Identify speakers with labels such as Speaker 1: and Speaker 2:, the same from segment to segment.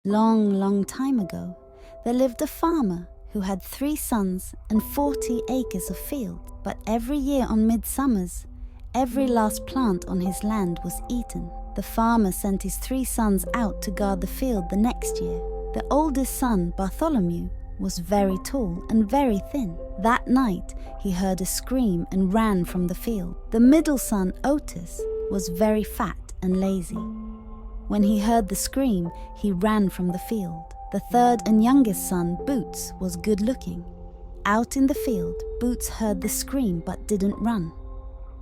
Speaker 1: Long, long time ago, there lived a farmer who had 3 sons and 40 acres of field. But every year on midsummers, every last plant on his land was eaten. The farmer sent his 3 sons out to guard the field the next year. The oldest son, Bartholomew, was very tall and very thin. That night, he heard a scream and ran from the field. The middle son, Otis, was very fat and lazy. When he heard the scream, he ran from the field. The third and youngest son, Boots, was good-looking. Out in the field, Boots heard the scream but didn't run.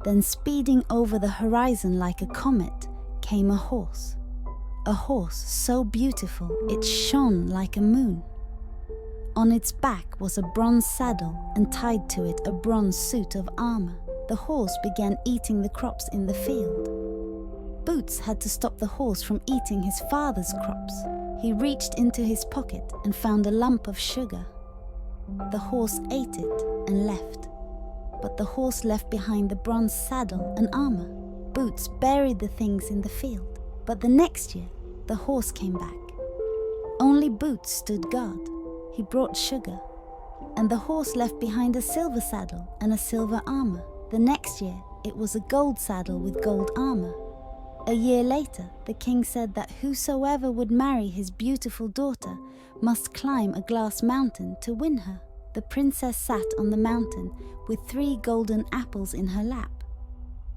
Speaker 1: Then speeding over the horizon like a comet came a horse. A horse so beautiful it shone like a moon. On its back was a bronze saddle and tied to it a bronze suit of armor. The horse began eating the crops in the field. Boots had to stop the horse from eating his father's crops. He reached into his pocket and found a lump of sugar. The horse ate it and left, but the horse left behind the bronze saddle and armor. Boots buried the things in the field, but the next year the horse came back. Only Boots stood guard. He brought sugar, and the horse left behind a silver saddle and a silver armor. The next year it was a gold saddle with gold armor. A year later, the king said that whosoever would marry his beautiful daughter must climb a glass mountain to win her. The princess sat on the mountain with 3 golden apples in her lap.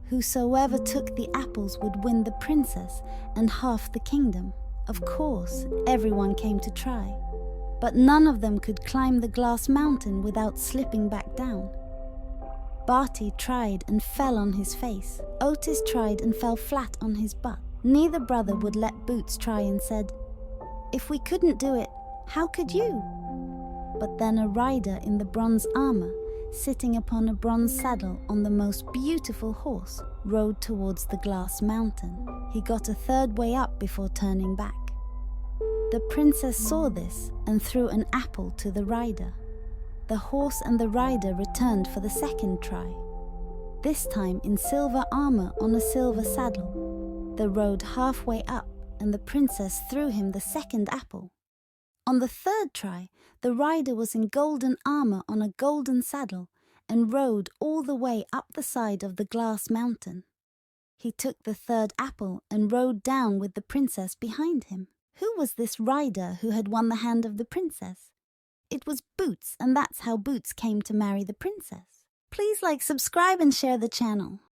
Speaker 1: Whosoever took the apples would win the princess and half the kingdom. Of course, everyone came to try, but none of them could climb the glass mountain without slipping back down. Barty tried and fell on his face. Otis tried and fell flat on his butt. Neither brother would let Boots try and said, "If we couldn't do it, how could you?" But then a rider in the bronze armor, sitting upon a bronze saddle on the most beautiful horse, rode towards the glass mountain. He got a third way up before turning back. The princess saw this and threw an apple to the rider. The horse and the rider returned for the second try, this time in silver armor on a silver saddle. They rode halfway up and the princess threw him the second apple. On the third try, the rider was in golden armor on a golden saddle and rode all the way up the side of the glass mountain. He took the third apple and rode down with the princess behind him. Who was this rider who had won the hand of the princess? It was Boots, and that's how Boots came to marry the princess. Please like, subscribe and share the channel.